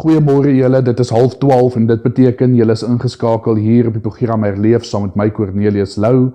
Goeiemôre julle, dit is 11:30 en dit beteken julle is ingeskakel hier op die program Herleef saam met my Cornelius Lou.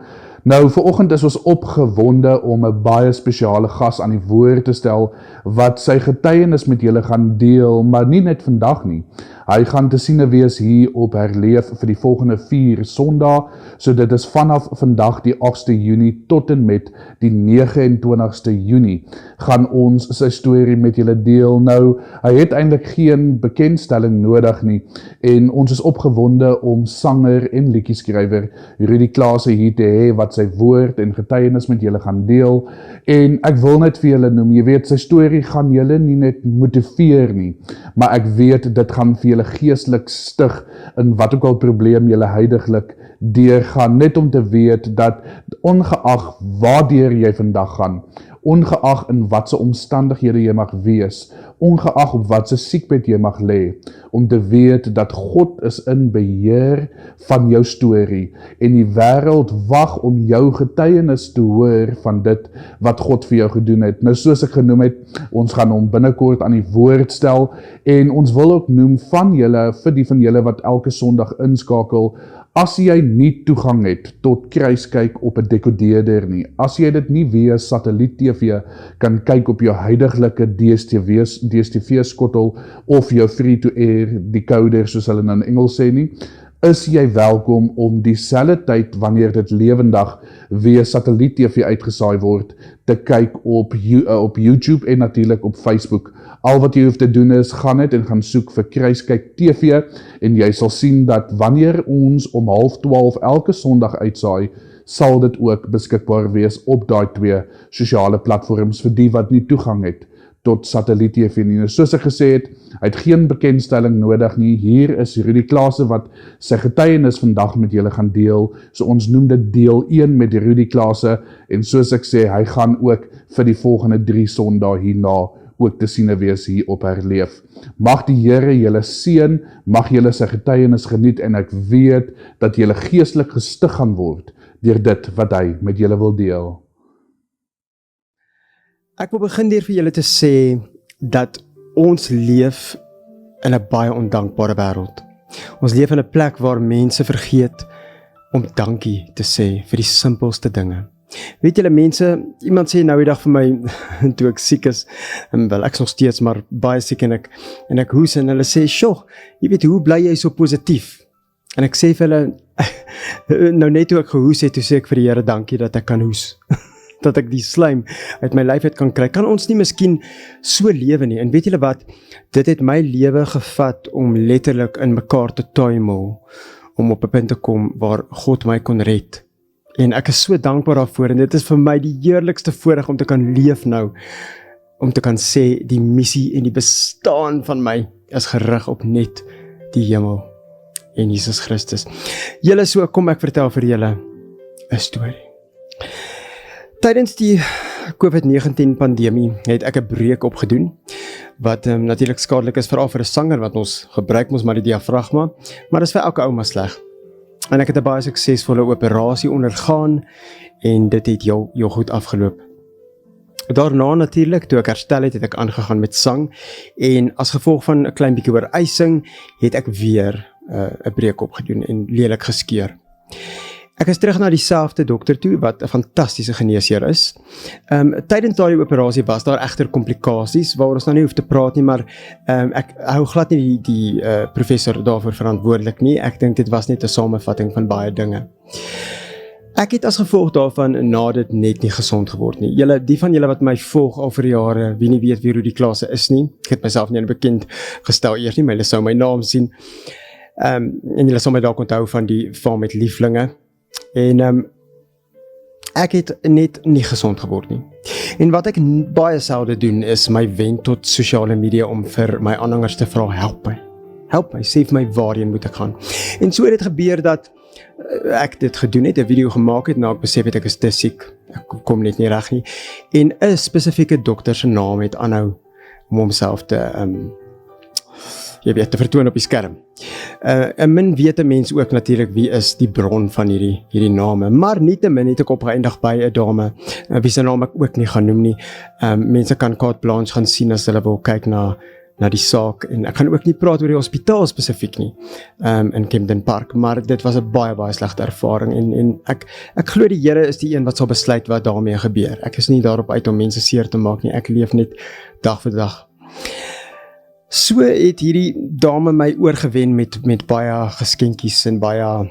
Nou, vanoggend is ons opgewonde om 'n baie spesiale gas aan die woord te stel wat sy getuienis met julle gaan deel, maar nie net vandag nie. Hy gaan te siene wees hier op Herleef vir die volgende 4 Sondae, so dit is vanaf vandag die 8ste Junie tot en met die 29ste Junie gaan ons sy storie met julle deel. Nou, hy het eintlik geen bekendstelling nodig nie en ons is opgewonde om sanger en liedjieskrywer Rudy Klase hier te hê wat sy woord en getuienis met julle gaan deel. En ek wil net vir julle noem, jy weet, sy storie gaan julle nie net motiveer nie, maar ek weet dit gaan vir julle geestelik stig in wat ook al probleem julle huidiglik deurgaan, net om te weet dat ongeag waardeur jy vandag gaan, ongeag in watse omstandighede jy mag wees, ongeag op watse siekbed jy mag lê, om te weet dat God is in beheer van jou storie en die wêreld wag om jou getuienis te hoor van dit wat God vir jou gedoen het. Nou soos ek genoem het, ons gaan hom binnekort aan die woord stel en ons wil ook noem van julle, vir die van julle wat elke Sondag inskakel, as jy nie toegang het tot kruiskyk op 'n dekodeerder nie, as jy dit nie via satelliet TV kan kyk op jou huidiglike DStv skottel of jou free-to-air decoder soos hulle in Engels sê nie, is jy welkom om dieselfde tyd wanneer dit lewendig via satelliet TV uitgesaai word, te kyk op YouTube en natuurlik op Facebook. Al wat jy hoef te doen is, gaan net en gaan soek vir Kruiskyk TV en jy sal sien dat wanneer ons om 11:30 elke Sondag uitsaai, sal dit ook beskikbaar wees op daai 2 sosiale platforms vir die wat nie toegang het tot satelliet TV nie. Soos ek gesê het, hy het geen bekendstelling nodig nie. Hier is Rudy Klase wat sy getuienis vandag met julle gaan deel. So ons noem dit deel 1 met Rudy Klase en soos ek sê, hy gaan ook vir die volgende 3 Sondae hierna ook te siene wees hier op Herleef. Mag die Here julle seën, mag julle sy getuienis geniet en ek weet dat julle geestelik gestig gaan word deur dit wat hy met julle wil deel. Ek wil begin deur vir julle te sê dat ons leef in 'n baie ondankbare wêreld. Ons leef in 'n plek waar mense vergeet om dankie te sê vir die simpelste dinge. Weet julle mense, iemand sê nou die dag vir my, toe ek siek is, en wel ek is nog steeds maar baie siek en ek hoes en hulle sê, "Sjoe, jy weet hoe bly jy so positief?" En ek sê vir hulle, nou net toe ek gehoes het, toe sê ek vir die Here dankie dat ek kan hoes. Dat ek die slijm uit my lyf uit kan kry. Kan ons nie miskien so lewe nie? En weet julle wat? Dit het my lewe gevat om letterlik in mekaar te tuimel, om op 'n punt te kom waar God my kon red. En ek is so dankbaar daarvoor en dit is vir my die heerlikste voorreg om te kan leef nou, om te kan sê die missie en die bestaan van my is gerig op net die hemel en Jesus Christus. Julle, so kom ek vertel vir julle 'n storie. Tydens die COVID-19 pandemie het ek 'n breek opgedoen, wat natuurlik skadelik is veral vir 'n sanger, want ons gebruik mos maar die diafragma, maar dis vir elke ouma sleg. En ek het 'n baie suksesvolle operasie ondergaan en dit het heel goed afgeloop. Daarna natuurlik, toe ek herstel het ek aangegaan met sang en as gevolg van 'n klein bietjie oorwysing het ek weer 'n breek opgedoen en lelik geskeur. Ek is terug na dieselfde dokter toe, wat 'n fantastiese geneesheer is. Tydens daardie operasie was daar egter komplikasies, waaroor ons nou nie hoef te praat nie, maar ek hou glad nie die professor daarvoor verantwoordelik nie. Ek dink dit was net 'n samevatting van baie dinge. Ek het as gevolg daarvan na dit net nie gesond geword nie. Die van julle wat my volg al vir jare, wie nie weet wie Rudy Klase is nie, ek het myself nie bekend gestel eers nie, maar julle sou my naam sien. En julle sal my dalk onthou van die Farm met Lieflinge. En ek het net nie gesond geword nie. En wat ek baie selde doen is my wend tot sosiale media om vir my aanhangers te vra, help my, sê vir my waarheen moet ek gaan. En so het dit gebeur dat ek dit gedoen het, 'n video gemaak het, nou ek besef het ek is te siek, ek kom net nie reg nie. En 'n spesifieke dokter se naam het aanhou om homself te te vertoon op die skerm. En min weet 'n mens ook natuurlik wie is die bron van hierdie name, maar nietemin het ek opgeëindig by 'n dame, wie se naam ek ook nie gaan noem nie. Mense kan carte blanche gaan sien as hulle wil kyk na na die saak, en ek gaan ook nie praat oor die hospitaal spesifiek nie, in Camden Park, maar dit was 'n baie slegte ervaring, en ek glo die Here is die een wat sal besluit wat daarmee gebeur. Ek is nie daarop uit om mense seer te maak nie, ek leef net dag vir dag. So het hierdie dame my oorgewen met baie geskenkies en baie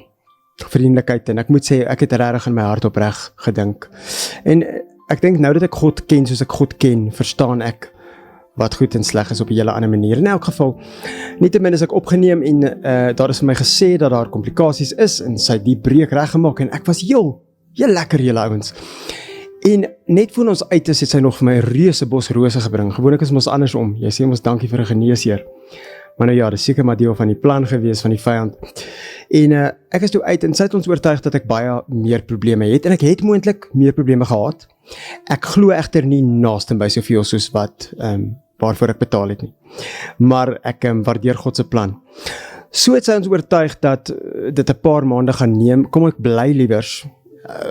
vriendelikheid, en ek moet sê, ek het regtig in my hart opreg gedink. En ek dink nou dat ek God ken soos ek God ken, verstaan ek wat goed en sleg is op 'n hele ander manier. In elk geval, nietemin is ek opgeneem en daar is vir my gesê dat daar komplikasies is en sy het die breek reggemaak en ek was heel lekker julle ouens. En net voor ons uit is, het sy nog vir my 'n reuse bos rose gebring. Gewoonlik is ons andersom. Jy sê ons dankie vir 'n geneesheer. Maar nou ja, dis seker maar deel van die plan gewees van die vyand. En ek is toe uit en sy het ons oortuig dat ek baie meer probleme het en ek het moontlik meer probleme gehad. Ek glo egter nie naaste by soveel soos wat waarvoor ek betaal het nie. Maar ek waardeer God se plan. So het sy ons oortuig dat dit 'n paar maande gaan neem. Kom ek bly liewers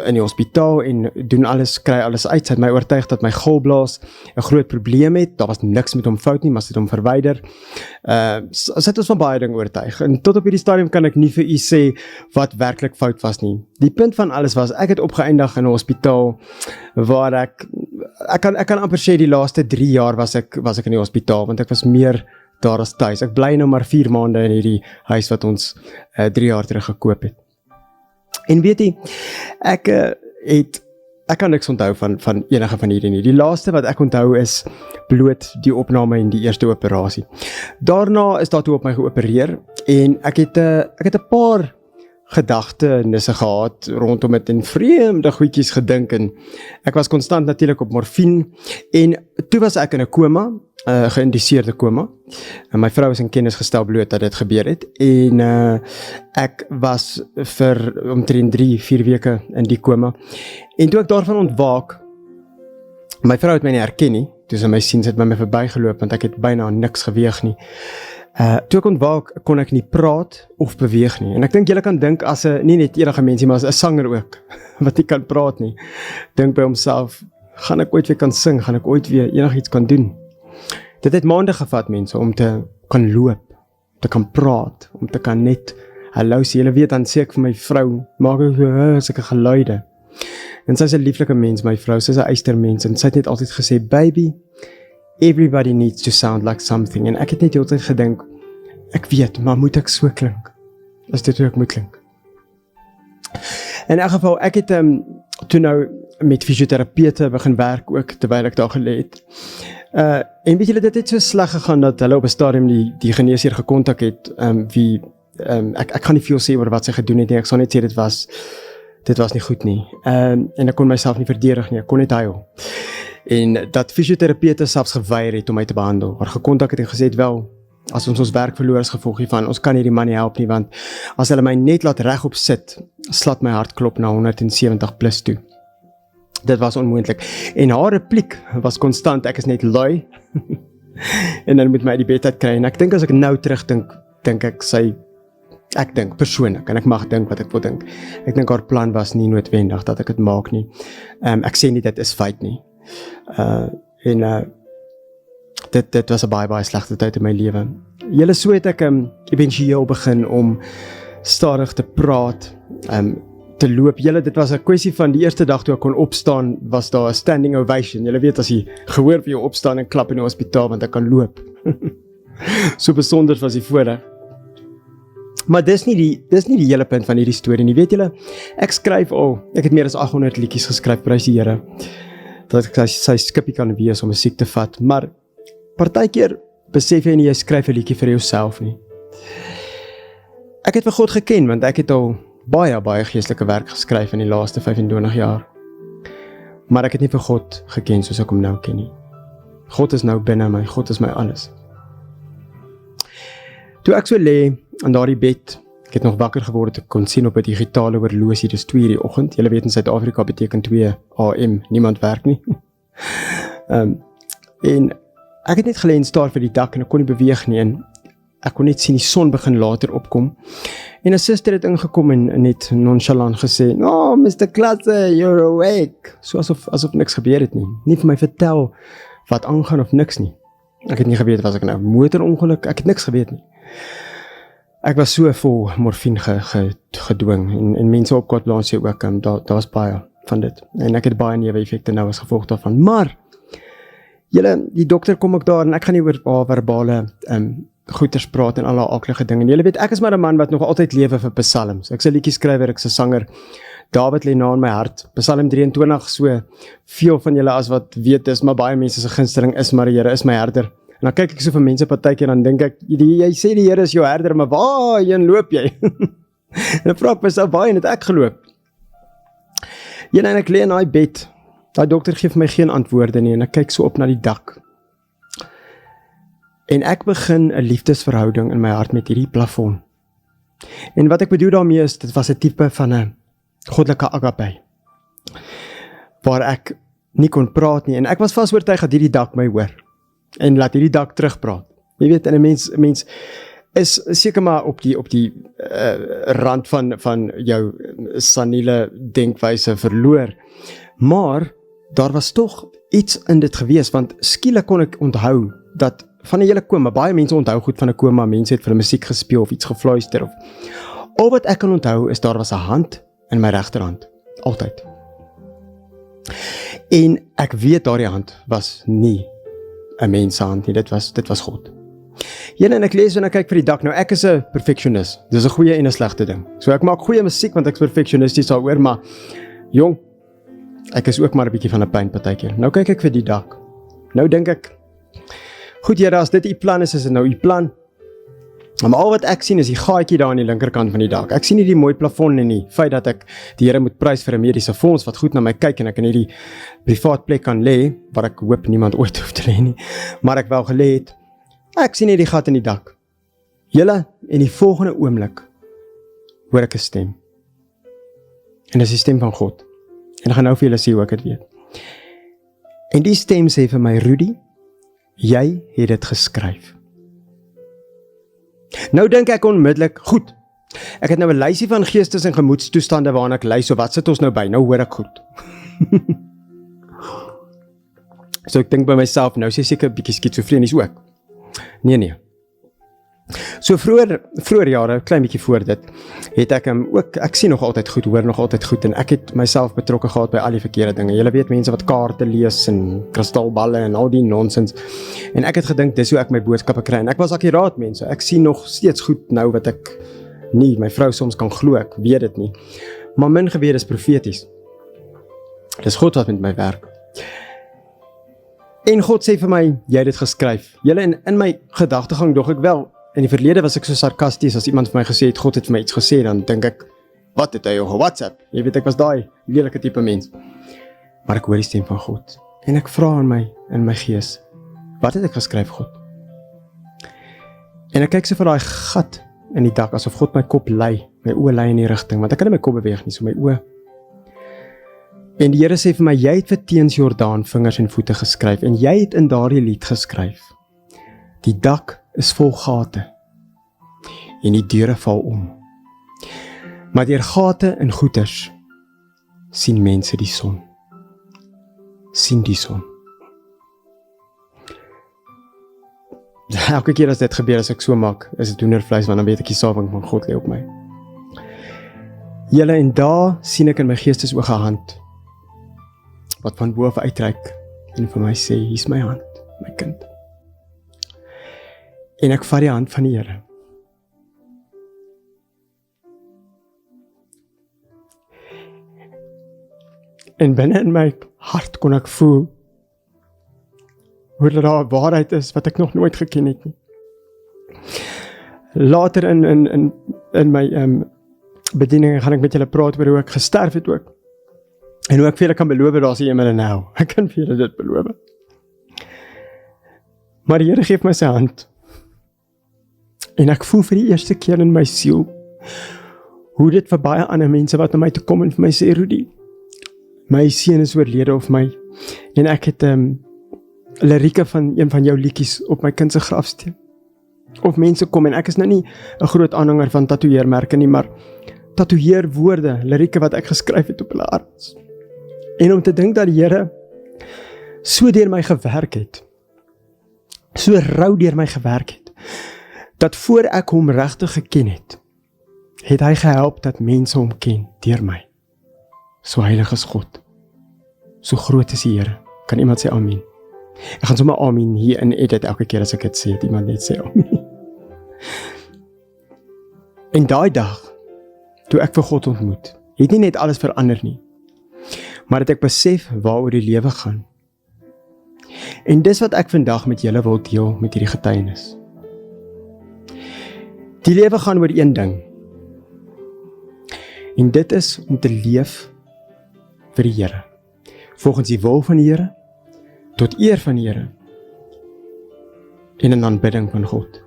in die hospitaal en doen alles, kry alles uit. Sy het my oortuig dat my galblaas 'n groot probleem het. Daar was niks met hom fout nie, maar sy het hom verwyder. Sy het ons van baie dinge oortuig. En tot op hierdie stadium kan ek nie vir u sê wat werklik fout was nie. Die punt van alles was, ek het opgeëindig in 'n hospitaal waar ek kan amper sê die laaste 3 jaar was ek in die hospitaal, want ek was meer daar as tuis. Ek bly nou maar 4 maande in hierdie huis wat ons 3 jaar terug gekoop het. En weet jy, ek kan niks onthou van enige van hierdie nie. Die laaste wat ek onthou is bloot die opname en die eerste operasie. Daarna is daar toe op my geopereer en ek het 'n paar gedagtenisse gehad rondom dit en vreemde goedjies gedink en ek was konstant natuurlik op morfine en toe was ek in 'n koma, geïnduseerde koma. En my vrou is in kennis gestel bloot dat dit gebeur het en ek was vir omtrent 3-4 weke in die koma. En toe ek daarvan ontwaak, my vrou het my nie herken nie, toe sy my sien, sy het by my verbygeloop want ek het byna niks geweeg nie. Toe ek ontwaak, kon ek nie praat of beweeg nie. En ek dink julle kan dink as nie net enige mensie, maar as 'n sanger ook, wat nie kan praat nie. Dink by homself, gaan ek ooit weer kan sing, gaan ek ooit weer enigiets kan doen? Dit het maande gevat mense om te kan loop, te kan praat, om te kan net hallo sê. Julle weet, dan sê ek vir my vrou, maak ek so sulke geluide. En sy is 'n lieflike mens, my vrou, sy is 'n eystermens en sy het net altyd gesê, baby, everybody needs to sound like something. En ek het net altyd gedink, ek weet, maar moet ek so klink? Is dit hoe ek moet klink? In elk geval, ek het toe nou met fisioterapeute begin werk ook, terwyl ek daar gelê het. En weet julle, dit het so sleg gegaan dat hulle op 'n stadium die geneesheer gekontak het, ek gaan nie veel sê oor wat sy gedoen het nie, ek sal net sê dit was nie goed nie. En ek kon myself nie verdedig nie, ek kon net huil. En dat fisioterapeute selfs geweier het om my te behandel, maar gekontak het en gesê het, wel, as ons werk verloor as gevolg hiervan, ons kan hierdie man nie help nie, want as hulle my net laat regop sit, slat my hart klop na 170 plus toe. Dit was onmoontlik. En haar repliek was konstant, ek is net lui, en dan moet my uit die bed uit kry, en ek dink as ek nou terugdink, ek dink persoonlik, en ek mag dink wat ek wil dink, ek dink haar plan was nie noodwendig dat ek dit maak nie. Ek sê nie dit is feit nie. Dit was 'n baie slegte tyd in my lewe. Julle, so het ek eventueel begin om stadig te praat, te loop. Julle, dit was 'n kwessie van die eerste dag toe ek kon opstaan, was daar 'n standing ovation. Julle weet, as jy gehoor vir jou opstaan en klap in die hospitaal want ek kan loop. So besonder was die voorreg. Maar dis nie die hele punt van hierdie storie nie. Weet julle, ek het meer as 800 liedjies geskryf, prys die Here, dat ek sy skippie kan wees om musiek te vat, maar partykeer besef jy nie, jy skryf 'n liedjie vir jouself nie. Ek het vir God geken, want ek het al baie geestelike werk geskryf in die laaste 25 jaar. Maar ek het nie vir God geken soos ek hom nou ken nie. God is nou binne my, God is my alles. Toe ek so lê in daardie bed, ek het nog wakker geword, ek kon sien op 'n digitale horlosie, dis 2:00 die oggend. Julle weet in Suid-Afrika beteken 2 AM, niemand werk nie. En ek het net gelê en staar vir die dak en ek kon nie beweeg nie en ek kon net sien die son begin later opkom. En 'n suster het ingekom en net nonchalant gesê, "Oh, Mr. Klasse, you're awake." So asof niks gebeur het nie. Nie vir my vertel wat aangaan of niks nie. Ek het nie geweet was ek nou motorongeluk, ek het niks geweet nie. Ek was so vol morfine gedwing en mense op Kortplaas sê ook, daar was baie van dit. En ek het baie neeweffekte nou as gevolg daarvan. Maar, die dokter kom ook daar en ek gaan nie oor verbale goeters praat en alle aaklige dinge. En julle weet, ek is maar 'n man wat nog altyd lewe vir psalms. Ek's 'n liedjieskrywer, ek's 'n sanger. David lê na in my hart. Psalm 23, so veel van julle as wat weet is, maar baie mense se gunsteling is, maar die Here is my herder. En dan kyk ek so vir mense partykeer en dan dink ek, jy sê die Here is jou herder, maar waarheen loop jy? En dan vra ek myself, waarheen het ek geloop? En ek lê in daai bed. Daai dokter gee vir my geen antwoorde nie en ek kyk so op na die dak. En ek begin 'n liefdesverhouding in my hart met hierdie plafon. En wat ek bedoel daarmee is, dit was 'n tipe van 'n goddelike agape, waar ek nie kon praat nie, en ek was vas oortuig dat hierdie dak my hoor, en laat hierdie dak terugpraat. Jy weet, en 'n mens is seker maar op die rand van jou saniele denkwyse verloor, maar daar was tog iets in dit gewees, want skielik kon ek onthou dat van 'n hele koma, baie mense onthou goed van 'n koma, mense het vir 'n musiek gespeel of iets gefluister, of al wat ek kan onthou is daar was 'n hand in my regterhand, altyd. En ek weet daardie hand was nie 'n mens se hand nie, dit was God. En ek lees en ek kyk vir die dak, nou ek is 'n perfectionist, dis 'n goeie en 'n slegte ding. So ek maak goeie musiek want ek is perfectionisties daaroor, maar jong, ek is ook maar 'n bietjie van 'n pyn partykeer. Nou kyk ek vir die dak. Nou dink ek, goed Here, as dit u plan is dit nou u plan. Maar al wat ek sien is die gaatjie daar aan die linkerkant van die dak. Ek sien nie die mooi plafon en die feit dat ek die Here moet prys vir 'n mediese fonds wat goed na my kyk en ek in hierdie privaat plek kan lê, waar ek hoop niemand ooit hoef te lê nie, maar ek wou gelê het. Ek sien nie die gat in die dak. Julle, en die volgende oomblik hoor ek 'n stem. En dis die stem van God. En ek gaan nou vir julle sê hoe ek dit weet. En die stem sê vir my, Rudy, jy het dit geskryf. Nou dink ek onmiddellik, goed, ek het nou 'n lysie van geestes en gemoedstoestande waarna ek lys, so wat sit ons nou by? Nou hoor ek goed. So ek dink by myself, nou sê seker 'n bietjie skizofrenies ook. Nee. So vroeër jare, klein bietjie voor dit, het ek ook, ek sien nog altyd goed, hoor nog altyd goed, en ek het myself betrokke gehad by al die verkeerde dinge. Julle weet, mense wat kaarte lees en kristalballe en al die nonsens. En ek het gedink, dis hoe ek my boodskappe kry. En ek was akkuraat, mense. Ek sien nog steeds goed nou wat ek nie, my vrou soms kan glo, ek weet dit nie. Maar min gebede is profeties. Dis God wat met my werk. En God sê vir my, jy het dit geskryf. Julle, in my gedagtegang dog ek wel, in die verlede was ek so sarkasties, as iemand vir my gesê het, God het vir my iets gesê, dan dink ek, wat het hy jou WhatsApp? Jy weet, ek was daai lelike tipe mens. Maar ek hoor die stem van God. En ek vra in my gees, wat het ek geskryf, God? En ek kyk so vir daai gat in die dak, asof God my kop lei, my oë lei in die rigting, want ek kan nie my kop beweeg nie, so my oë. En die Here sê vir my, jy het vir teens Jordaan vingers en voete geskryf, en jy het in daardie lied geskryf, die dak is vol gate, en die deure val om. Maar deur gate en goeters, sien mense die son. Sien die son. Elke keer as dit gebeur, as ek so maak, is dit hoendervleis, want dan weet ek die salwing van God lê op my. Julle, en daar sien ek in my geestesoog 'n hand, wat van bo af uitreik, en vir my sê, hier's my hand, my kind. En ek vat die hand van die Here. En binne in my hart kon ek voel, hoe daar 'n waarheid is, wat ek nog nooit geken het nie. Later in my bediening gaan ek met julle praat oor hoe ek gesterf het ook. En hoe ek vir julle kan beloof, daar is 'n hemel en hel. Ek kan vir julle dit beloof. Maar die Here gee my sy hand. En ek voel vir die eerste keer in my siel, hoe dit vir baie ander mense wat na my toe kom en vir my sê, Rudy, my seun is oorlede of my, en ek het lirieke van een van jou liedjies op my kind se grafsteen. Of mense kom, en ek is nou nie 'n groot aanhanger van tatoeëermerke nie, maar tatoeëerwoorde, lirieke wat ek geskryf het op hulle arms. En om te dink dat die Here so deur my gewerk het, so rou deur my gewerk het, dat voor ek hom regtig geken het, het hy gehelp dat mense hom ken deur my. So heilig is God. So groot is die Here. Kan iemand sê amen? Ek gaan sommer amen hier in edit elke keer as ek dit sê, het iemand net sê amen. En daai dag, toe ek vir God ontmoet, het nie net alles verander nie, maar het ek besef waaroor die lewe gaan. En dis wat ek vandag met julle wil deel met hierdie getuienis. Die lewe gaan oor een ding. En dit is om te leef vir die Here. Volgens die wil van die Here, tot eer van die Here, en in aanbidding van God.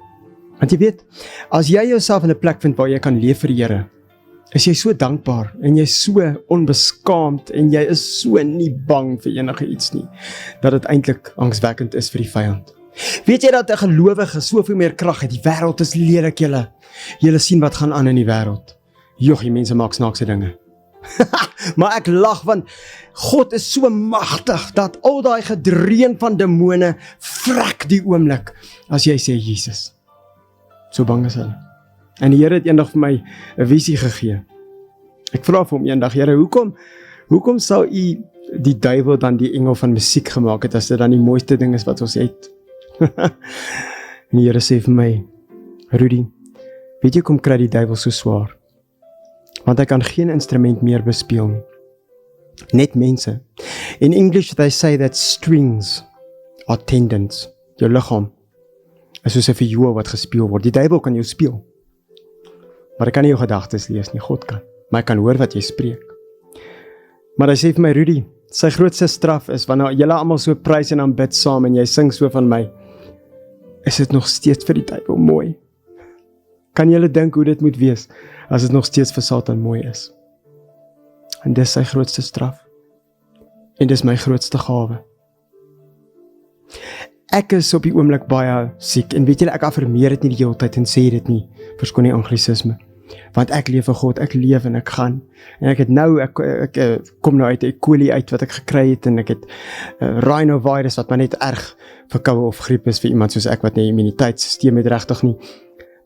Want jy weet, as jy jouself in 'n plek vind waar jy kan leef vir die Here, is jy so dankbaar, en jy is so onbeskaamd, en jy is so nie bang vir enige iets nie, dat dit eintlik angswekkend is vir die vyand. Weet jy dat 'n gelowige soveel meer krag het? Die wêreld is lelik, julle sien wat gaan aan in die wêreld. Joh, die mense maak snaakse dinge. Maar ek lag, want God is so magtig, dat al daai gedreun van demone vrek die oomblik, as jy sê Jesus. So bang is hulle. En die Here het eendag vir my 'n visie gegee. Ek vra vir hom eendag, Here, hoekom sal u die duiwel dan die engel van musiek gemaak het, as dit dan die mooiste ding is wat ons het? En die Here sê vir my, Rudy, weet jy kom kry die duiwel so swaar? Want hy kan geen instrument meer bespeel nie. Net mense. In English they say that strings are tendons. Jou liggaam is soos 'n viool wat gespeel word. Die duiwel kan jou speel, maar hy kan nie jou gedagtes lees nie. God kan, maar hy kan hoor wat jy spreek. Maar hy sê vir my, Rudy, sy grootste straf is, wanneer julle almal so prys en aanbid saam, en jy sing so van my, is dit nog steeds vir die duiwel mooi. Kan julle dink hoe dit moet wees, as dit nog steeds vir Satan mooi is? En dis sy grootste straf. En dis my grootste gawe. Ek is op die oomblik baie siek, en weet julle, ek affirmeer dit nie die hele tyd, en sê dit nie, verskoon die anglisisme, want ek leef vir God, ek leef en ek gaan, en ek het nou, ek kom nou uit E. coli uit wat ek gekry het, en ek het rhinovirus, wat maar net erg verkoue of griep is vir iemand soos ek, wat nie immuniteitssysteem het regtig nie.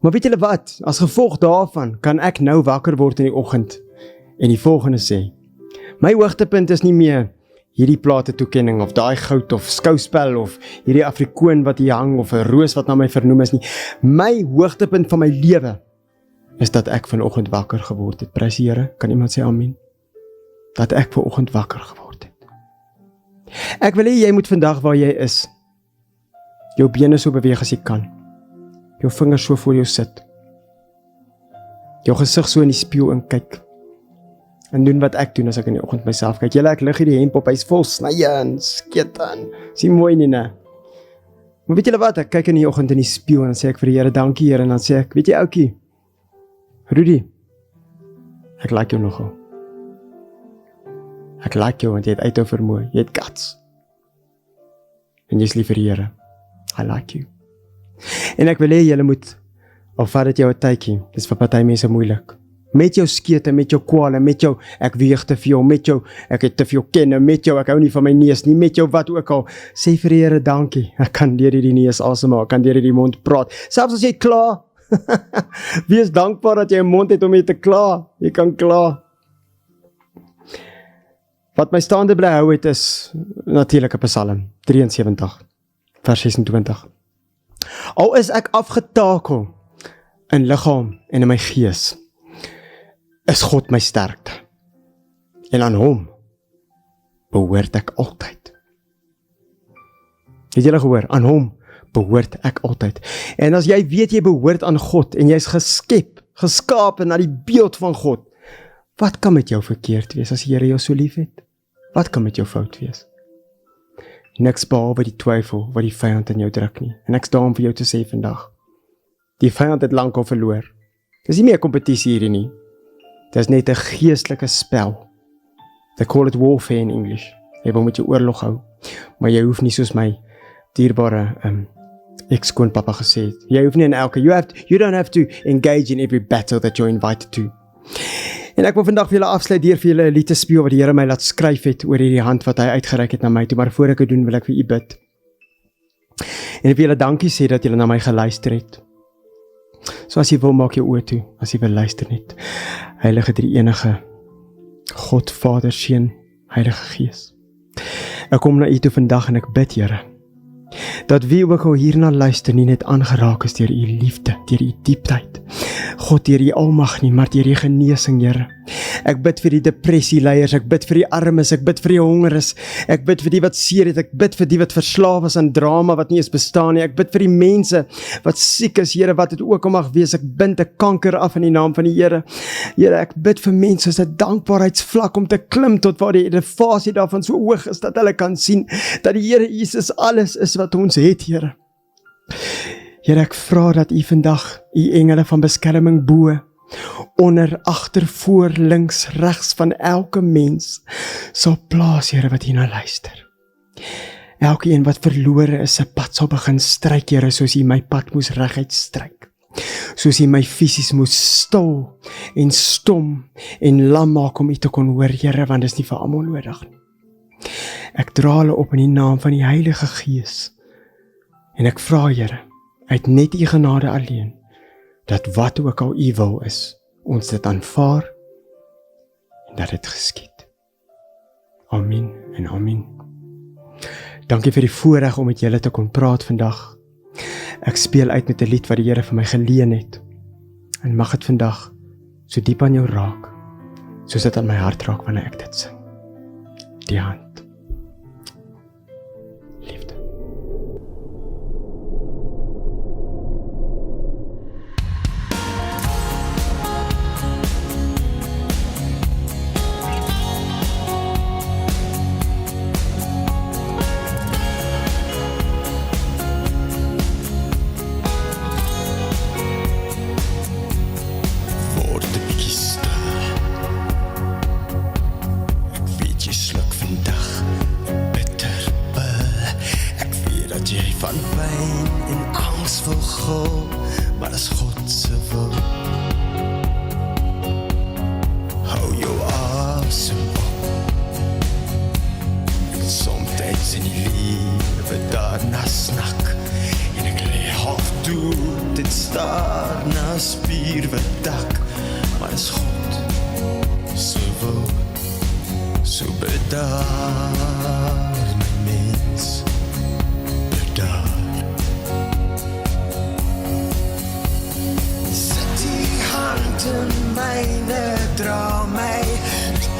Maar weet julle wat, as gevolg daarvan, kan ek nou wakker word in die oggend, en die volgende sê, my hoogtepunt is nie meer hierdie plate toekenning, of daai goud, of skouspel, of hierdie Afrikoon wat hier hang, of 'n roos wat na my vernoem is nie. My hoogtepunt van my lewe is dat ek vanoggend wakker geword het. Prys die Here, kan iemand sê amen? Dat ek vanoggend wakker geword het. Ek wil hê jy moet vandag waar jy is, jou bene so beweeg as jy kan, jou vingers so voor jou sit, jou gesig so in die spieël en kyk, en doen wat ek doen as ek in die oggend myself kyk. Julle, ek lig hier die hemp op, hy's vol snye en skete en sien mooi nie, ne? Maar weet julle wat, ek kyk in die oggend in die spieël en dan sê ek vir die Here, dankie Here, en dan sê ek, weet jy oukie, Rudy, ek like jou nogal. Ek like jou want jy het uithou vermoë, jy het guts. En jy is lief vir die Here. I like you. En ek wil hê julle moet, al vat dit jou 'n tydjie, dis vir party mense moeilik, met jou skete, met jou kwale, met jou, ek weeg te veel, met jou, ek het te veel kenne, met jou, ek hou nie van my neus nie, met jou wat ook al, sê vir die Here dankie, ek kan deur die neus asemhaal, ek kan deur die mond praat, selfs as jy kla, wees dankbaar dat jy 'n mond het om mee te kla, jy kan kla. Wat my staande bly hou het is natuurlik 'n Psalm 73, vers 26. Al is ek afgetakel in liggaam en in my gees, is God my sterkte, en aan hom behoort ek altyd. Het julle gehoor? Aan hom behoort ek altyd. En as jy weet jy behoort aan God, en jy is geskape na die beeld van God, wat kan met jou verkeerd wees as die Here jou so lief het? Wat kan met jou fout wees? Niks behalwe die twyfel wat die vyand in jou druk nie. En ek is daar om vir jou te sê vandag, die vyand het lank al verloor. Dis nie meer kompetisie hierdie nie. Dit is net 'n geestelike spel. They call it warfare in English. Jy wil met jou oorlog hou, maar jy hoef nie soos my dierbare ex-skoonpapa gesê het. Jy hoef nie in elke, you don't have to engage in every battle that you're invited to. En ek wil vandag vir julle afsluit deur vir julle 'n lied te speel wat die Here my laat skryf het oor hierdie hand wat hy uitgereik het na my toe, maar voor ek dit doen wil ek vir u bid. En ek wil julle dankie sê dat julle na my geluister het. So as jy wil, maak jou oë toe, as jy wil luister net. Heilige Drie-enige God, Vader, Seun, Heilige Gees. Ek kom na U toe vandag en ek bid, Here, dat wie ook al hierna luister nie net aangeraak is deur U liefde, deur U diepheid. God, deur U almag nie, maar deur U genesing, Here. Ek bid vir die depressieleiers, ek bid vir die armes, ek bid vir die hongeres, ek bid vir die wat seer het, ek bid vir die wat verslaaf is aan drama wat nie eens bestaan nie, ek bid vir die mense wat siek is, Here, wat het ook al mag wees, ek bind 'n kanker af in die naam van die Here. Here, ek bid vir mense se dankbaarheidsvlak om te klim tot waar die elevasie daarvan so hoog is, dat hulle kan sien, dat die Here Jesus alles is wat ons het, Here. Here, ek vra dat U vandag U engele van beskerming bo, onder, agter, voor, links, regs van elke mens sal plaas, Here, wat hierna luister. Elkeen wat verlore is, sy pad sal begin stryk, Here, soos U my pad moes reguit stryk. Soos U my fisies moes stil en stom en lam maak om U te kon hoor, Here, want dit is nie vir almal nodig nie. Ek dra hulle op in die naam van die Heilige Gees. En ek vra, Here, uit net U genade alleen, dat wat ook al U wil is, ons dit aanvaar en dat dit geskied. Amen en amen. Dankie vir die voorreg om met julle te kon praat vandag. Ek speel uit met 'n lied wat die Here vir my geleen het. En mag dit vandag so diep aan jou raak, soos dit aan my hart raak wanneer ek dit sing. Die hand. Liefde. Van pyn en angs wil gul, maar as God se wil. Hou jou asem op. Somtyds in die lewe daarna snak, en ek lê half dood en staar na spierwedak, maar as God se wil, so bedaar my mens. Sit die hand in myne, dra my,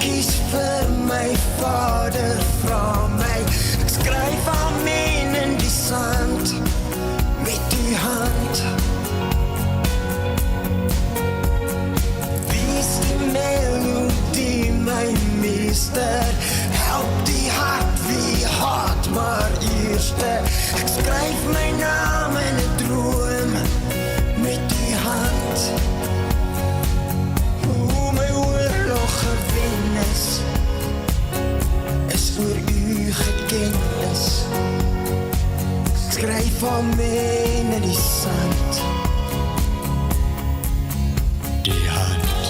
kies vir my Vader, vra my, ek skryf amen in die sand, met die hand. Wees die melodie, my meester, help die hart wie hart, maar eerste, ek skryf my naam in 'n droom, met die hand. Hoe my oorlog gewen is oor U gekennis. Ek skryf amen in die sand, die hand.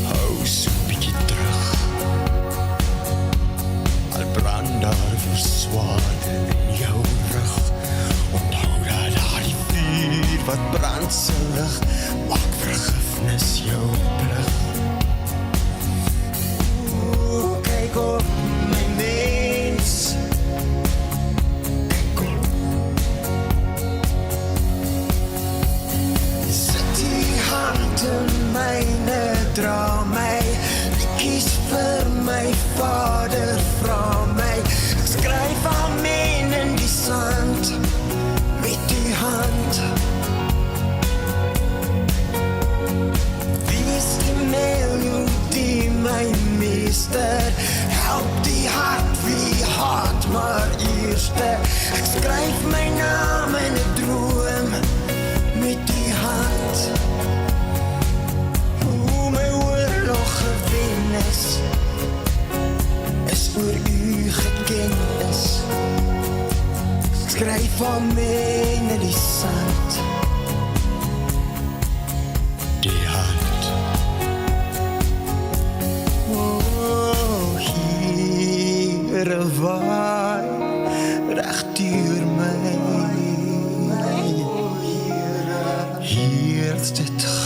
Hou so bietjie terug, al brand daar verswaarde in jou rug. Onthou dat daar die vuur wat brand se lig, maak vergifnis jou plig. Kyk op my mens, kyk op. Sit die hand in myne, dra my, kies vir my Vader, vra my, ek skryf amen in die sand, met die hand. Wees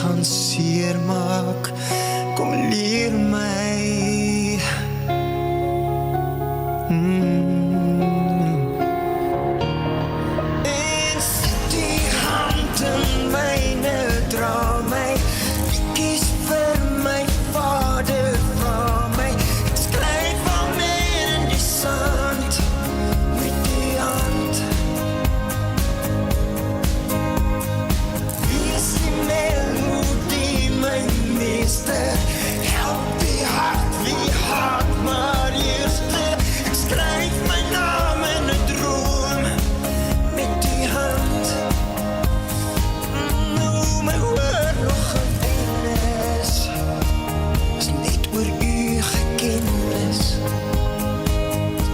gaan seermaak, kom leer my. En sit die hand in myne, dra my, kies vir my Vader, vra my, skryf van my in die sand, met die hand. Wees die melodie, my meester, help die hart, wie hart maar eerste, ek skryf my naam in 'n droom, met die hand. My oorlog gewen is net oor u gekennis,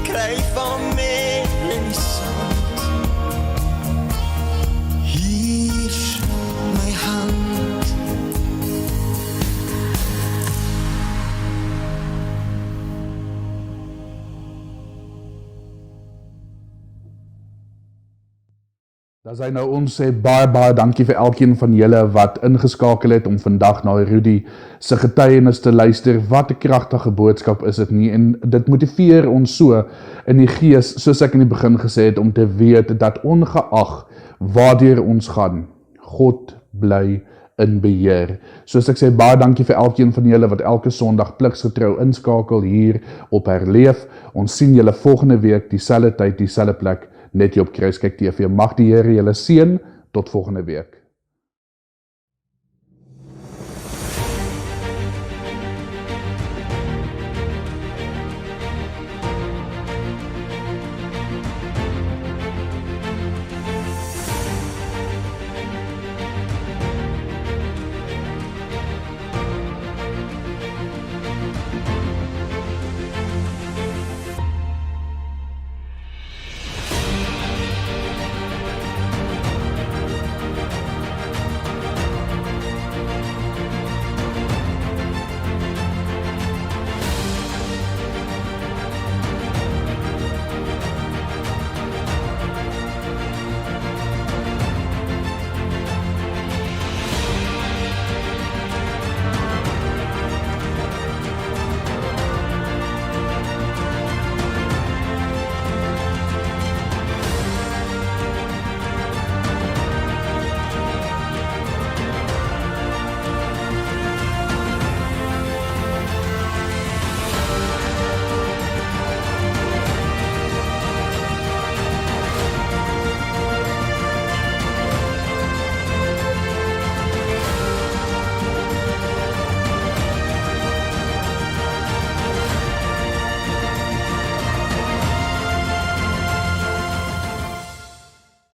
skryf van my in die sand. Hier my hand. Dan sy nou ons sê baie dankie vir elkeen van julle wat ingeskakel het om vandag na Rudy se getuienis te luister. Wat 'n kragtige boodskap is dit nie, en dit motiveer ons so in die gees, soos ek in die begin gesê het, om te weet dat ongeag waardeur ons gaan, God bly in beheer. Soos ek sê, baie dankie vir elkeen van julle wat elke Sondag pliksgetrou inskakel hier op Herleef. Ons sien julle volgende week, dieselfde tyd, dieselfde plek, net hier op Kruiskyk TV. Mag die Here julle seën, tot volgende week.